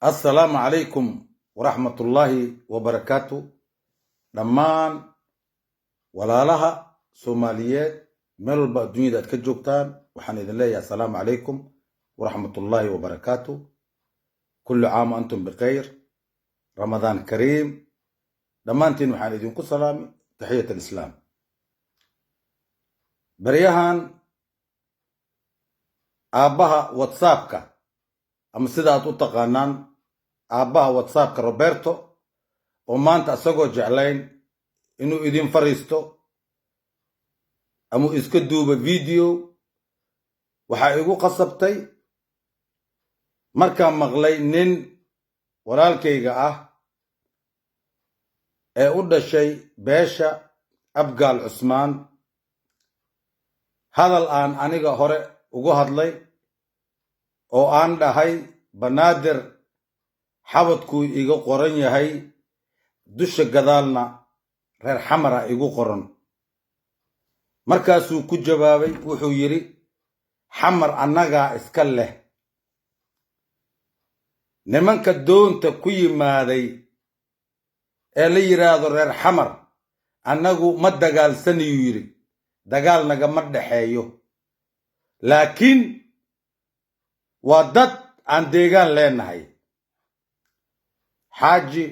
السلام عليكم ورحمة الله وبركاته. دمان ولا لها سوماليات ملو الدنيا كجوكتان وحن إذن الله السلام عليكم ورحمة الله وبركاته. كل عام وأنتم بخير، رمضان كريم. دمانتين وحن إذن كل سلام، تحية الإسلام. بريهان آبها واتسابك أما سيدات أتقانان آبها واتسابك روبرتو ومانت أساقو جعلين إنو إذن فريستو أمو إسكدو بفيديو وحايقو قصبتي مركا مغلي نين ورالكيغا أودا شي باشا أبقال عثمان. هذا الآن أنيغا هوري ugu hadlay oo aan dhahay banaadir xabadku iga qoran yahay dusha gadaalna reer xamara igu qoran. markaasuu ku jawaabay wuxuu yiri xamar annaga iska leh. nimanka doonta ku yimaaday ee la yiraahdo reer xamar annagu ma dagaalsanayu yiri, dagaal naga ma dhaxeeyo, laakiin waa dad aan deegaan leenahay. xaaji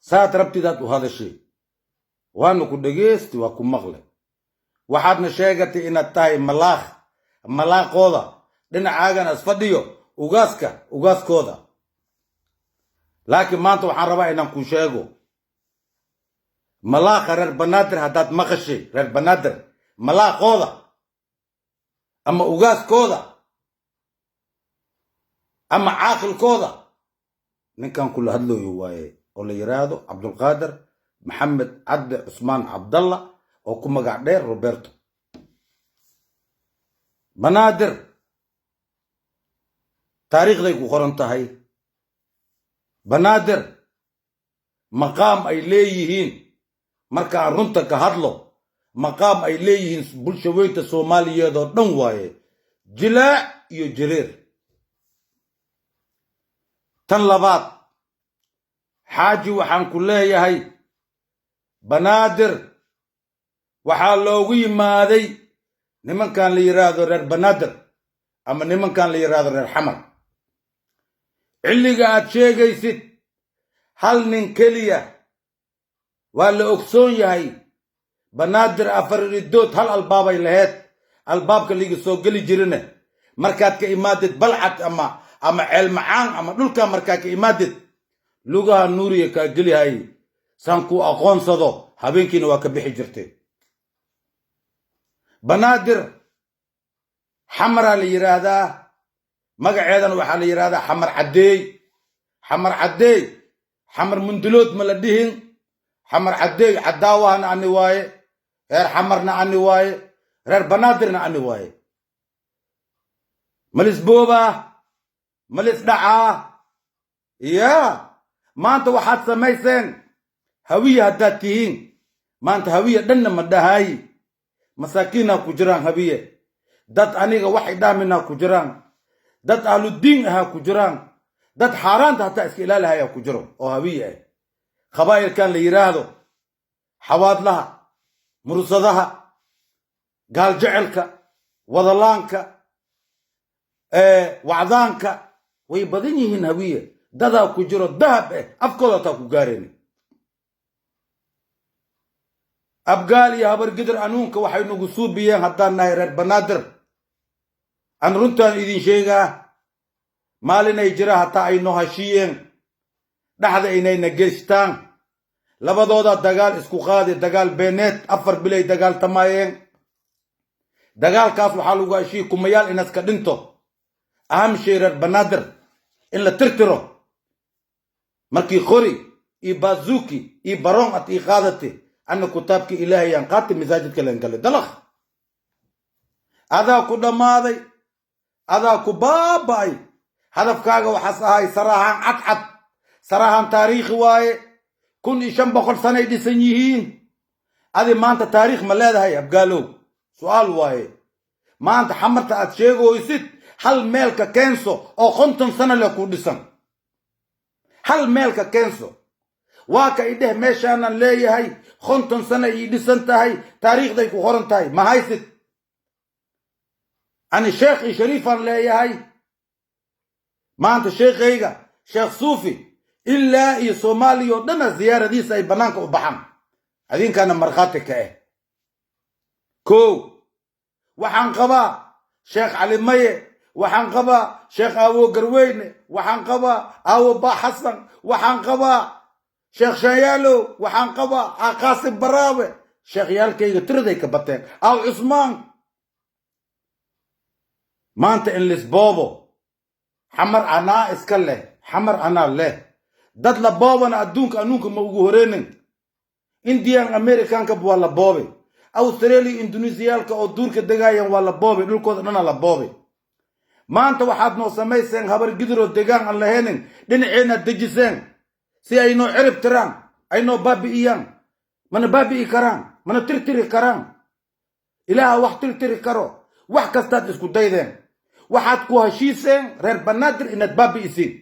saad rabtidaad u hadashay waanu ku dhageysti, waa ku maqlay. waxaadna sheegatay inaad tahay malaaqooda dhinacaagana isfadhiyo ugaaskooda. laakiin maanta waxaan rabaa inaan ku sheego malaaqa reer banaadir haddaad maqashay, reer banaadir malaaqooda ama ugaaskooda ama caaqilkooda ninkan kula hadlooyo waaye oo la yiraahdo cabdulqaadir maxamed cabdi cusmaan cabdalla oo ku magac dheer roberto. banaadir taariikhday ku qoran tahay. banaadir maqaam ay leeyihiin, markaan runta ka hadlo maqaam ay leeyihiin bulshaweynta Soomaaliyeed oo dhan waaye, jilaac iyo jareer. tan labaad, xaaji waxaan ku leeyahay banaadir waxaa loogu yimaaday nimankan la yiraahdo reer banaadir ama nimankan la yiraahdo reer xamar. xilliga aad sheegaysid hal nin keliya waa la ogsoon yahay. banaadir afar ridood hal albaabay lahayd, albaabka liga soo geli jirine markaad ka imaadid balcad ama ceel macaan ama dhulka markaad ka imaadid lugaha nuuriya kaa gelihay saan ku aqoonsado, habeenkiina waa ka bixi jirtay. banaadir xamara la yiraahdaa, magaceedan waxaa la yiraahdaa xamar cadeey. xamar cadeey, xamar mundulood ma la dhihin. xamar cadeey cadaawahana ani waaye, reer xamarna ani waaye, reer banaadirna ani waaye. malis boobaa, malis dhacaa. maanta waxaad samayseen hawiye haddaad tihiin. maanta hawiye dhanna ma dhahay, masaakiinaa ku jiraan hawiye, dad aniga wax idhaaminaa ku jiraan, dad ahludiin ahaa ku jiraan, dad xaaraanta hataa iska ilaalihayaa ku jiro oo hawiye ah. qabaa'ilkan la yiraahdo xawaadlaha, mursadaha, gaaljecelka, wadalaanka, wacdaanka way badan yihiin hawiye. dadaa ku jiro dahab afkooda taa ku gaareen. abgaal iyo habargidir anuunka waxay nagu suubiyeen haddaan nahay reer banaadir. aan runtaan idin sheegaa, maalinay jira hataa ay noo hashiyeen dhaxda inayna geystaan. labadooda dagaal isku qaadi, dagaal beeneed 4 bilay dagaal tamaayeen. dagaalkaas waxaa lagu hashiyey kumayaal inaska dhinto. aham shay reer banaadir in la tirtiro. markii qori iyo baazuuki iyo baroon at ii qaadate anna kitaabkii ilaahay aan qaatay masaajidka leen galay dalakh. adaa ku dhammaaday, adaa ku baaba'ay. hadafkaaga waxaas ahay sarahaan cadcad, sarahaan taariikhi waaye. 1500 sanay dhisan yihiin. adi maanta taariikh ma leedahay abgaalow? su'aal waaye. maanta xamarta aad sheegoysid hal meel ka keenso oo 50 sano le ku dhisan. hal meelka keenso waa ka idheh meeshaanan leeyahay 50 sano ii dhisan tahay taariikhday ku qoran tahay ma haysid ani sheekh shariifan leeyahay maanta sheekhayga sheekh suufi ilaa iyo Soomaaliya oo dhan ziyaaradiisa ay banaanka u baxaan adinkana markhaati ka ah ko waxaan qabaa sheekh cali maye waxaan qabaa sheekh awo garweyne waxaan qabaa awo ba xasan waxaan qabaa sheekh shayaalo waxaan qabaa aqaasim baraawe sheekh yaalkayga tiraday ka bateen aw cusmaan maanta in lisboobo xamar anaa iska leh xamar anaa leh dad la boobana adduunka ma ugu horeenin indian americanka waa la boobay australia indonesialka oo duurka degaayaan waa la boobay dhulkooda dhana la boobay maanta waxaad noo samayseen habar gidiro degaan aan laheenin dhinaceena dejiseen si ay noo cirib tiraan ay noo baabi'iyaan mana baabi'i karaan mana tirtiri karaan ilaaha wax tirtiri karo wax kastaad isku daydeen waxaad ku heshiiseen reer banaadir inaad baabi'isiin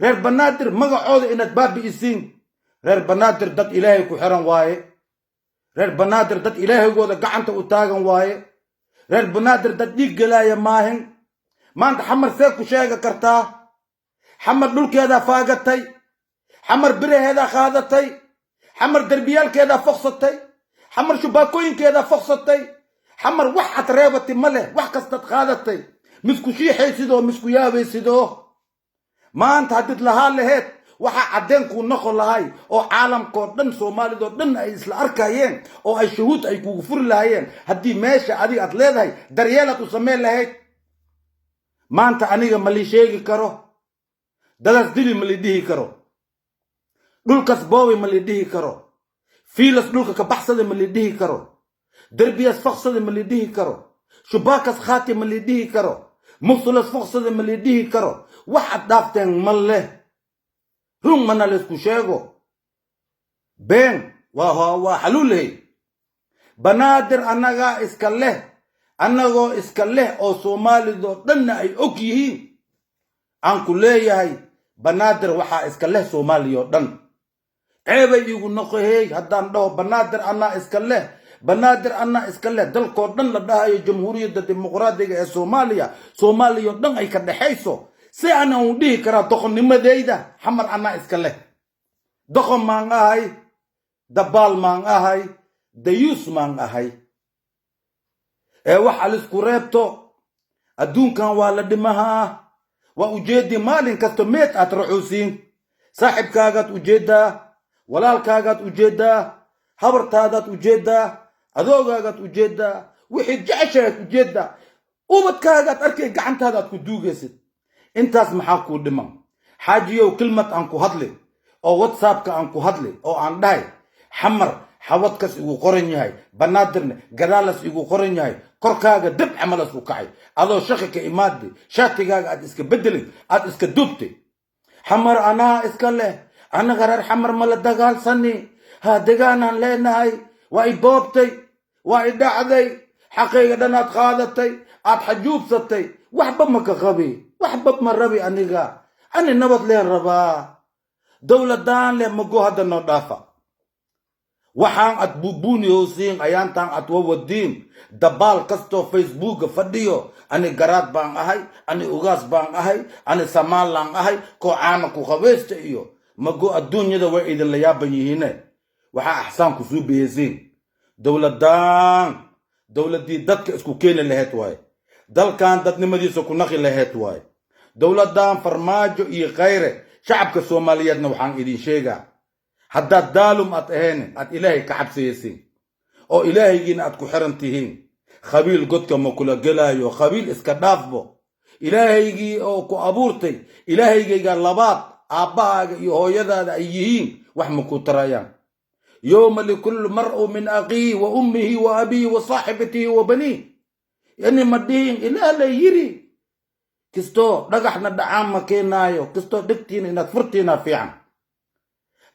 reer banaadir magacooda inaad baabi'isiin reer banaadir dad ilaahay ku xiran waaye reer banaadir dad ilaahayooda gacanta u taagan waaye reer banaadir dad dhiig galaaya maahin maanta xamar see ku sheega kartaa xamar dhulkeedaa faagatay xamar biraheedaa qaadatay xamar derbiyaalkeedaa foqsatay xamar shubaakooyinkeedaa foqsatay xamar wax ad reebati ma leh wax kastaad qaadatay misku shiixaysidoo misku yaabaysidoo maanta haddiid lahaa laheed waxaa caddeen kuu noqon lahay oo caalamkoo dhan soomaalidoo dhan ay isla arkayeen oo ay shuhuud ay kugu furi lahaayeen haddii meesha adiga aad leedahay daryeelaad u samayn lahayd maanta aniga ma lii sheegi karo dadas dili ma lii dhihi karo dhulkas boobay ma lii dhihi karo fiilas dhulka ka baxsada ma lii dhihi karo derbiyas foqsada ma lii dhihi karo shubaakas khaati ma lii dhihi karo muqsulas foqsada ma lii dhihi karo waxaad dhaafteen ma leh run mana laysku sheego been waa xaluulahay banaadir annagaa iska leh annagoo iska leh oo soomaalidoo dhanna ay og yihiin aan ku leeyahay banaadir waxaa iska leh soomaaliyoo dhan ceebay iigu noqohey haddaan dhaho banaadir annaa iska leh banaadir annaa iska leh dalkoo dhan la dhahayo jamhuuriyadda dimuqraadiga ee soomaaliyoo dhan ay ka dhexayso si aanan u dhihi karaa doqonnimadeyda xamar annaa iska leh doqon maan ahay dabaal maan ahay dayuus maan ahay ee wax alisku reebto adduunkan waa la dhimahaa waa ujeeddi maalin kasta meed aad raxuusiin saaxibkaagaad ujeeddaa walaalkaagaad ujeeddaa habartaadaad ujeeddaa adoogagaad ujeeddaa wixii jeceshaad ujeeddaa ubadkaagaad arkay gacantaadaad ku duugaysid intaas maxaa kuu dhiman xaajiyow kelmad aan ku hadli oo whatsappka aan ku hadli oo aan dhahay xamar xawadkas igu qoran yahay banaadirne gadaalas igu qoran yahay korkaaga dab camalas u kacay adoo shaqi ka imaadday shaatigaaga aad iska beddelin aad iska dubtay xamar anaa iska leh annaga reer xamar ma la dagaalsani ha degaanaan leenahay waa i boobtay waa i dhacday xaqayga dhanaad qaadatay aad xajuubsatay waxba ma ka qabi waxba ma rabi aniga ani nabad leen rabaa dowladaan leh mago hadda noo dhaafa waxaan ad buubuuni hoosiin ayaantaan ad wawadiin dabaal kastoo facebooka fadhiyo ani garaad baan ahay ani ugaas baan ahay ani samaalaan ahay koo caana ku qabaysta iyo mago adduunyada way idinla yaaban yihiine waxaa axsaan ku suu biyeysiin dowladdii dadka isku keeni lahayd waaye dalkan dadnimadiisa ku naqi lahayd waaye dowladdan farmaajo iyo khayre shacabka soomaaliyeedna waxaan idin sheegaa haddaad daalum aad ahaynin aad ilaahay ka xabsayeysiin oo ilaahaygiina aad ku xiran tihiin khabiil godka ma kula gelaayo khabiil iska dhaafbo ilaahaygii oo ku abuurtay ilaahaygayga labaad aabbahaaga iyo hooyadaada ay yihiin wax ma ku tarayaan yowma likulli mar'u min aqiihi wa ummihi wa abiihi wa saaxibatihi wa baniih yani ma dhihin ilaah la yiri kistoo dhagaxna dhacaan ma keenaayo kistoo dhegtiina inaad furtiina fiican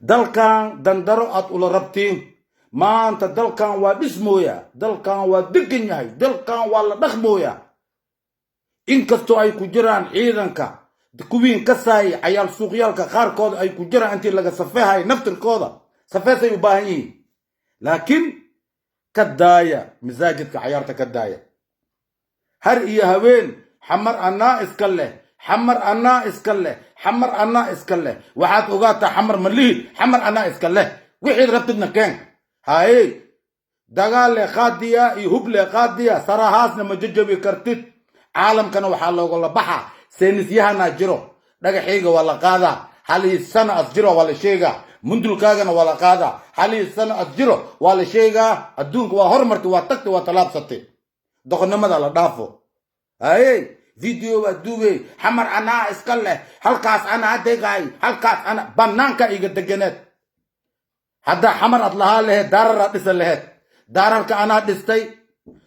dalkan dandaro aad ula rabtiin maanta dalkan waa dhismooya dalkan waa degan yahay dalkan waa la dhaqmooya inkastoo ay ku jiraan ciidanka kuwiin ka saay cayaal suuqyaalka qaarkooda ay ku jiraan intii laga safeehay naftirkooda safeesay u baahan yihiin laakiin ka daaya masaajidka cayaarta ka daaya har iyo haween xamar anaa iska leh xamar anaa iska leh xamar anaa iska leh waxaad ogaataa xamar malihid xamar anaa iska leh wixii rabtidna keen haye dagaal le qaadiya iyo hub le qaadiya sarahaasna ma jajabi kartid caalamkana waxaa loogala baxa saynisyahana jiro dhagaxayga waa la qaadaa halii sana as jiro waa la sheegaa mundulkaagana waa la qaadaa halii sana as jiro waa la sheegaa adduunka waa hormartay waa tagtay waa talaabsatay doqonnimada la dhaafo haye video waa duubay xamar anaa iska leh halkaas anaa degay halkaas ana banaanka iga deganeed haddaa xamar ad lahaa laheed daararaad dhisa laheed daararka anaa dhistay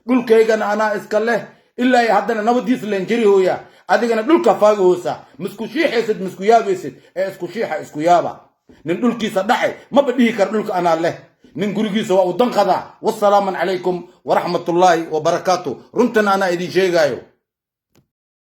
dhulkaygana anaa iska leh ilaa iyo haddana nabadiis leen jiri hooya adigana dhulka faaga hoosa misku shiixaysid misku yaabaysid ee isku shiixa isku yaaba nin dhulkiisa dhacay maba dhihi kara dhulka anaa leh nin gurigiisa waa u danqadaa wassalaamu calaykum waraxmatullaahi wabarakaatu runtana anaa idin sheegaayo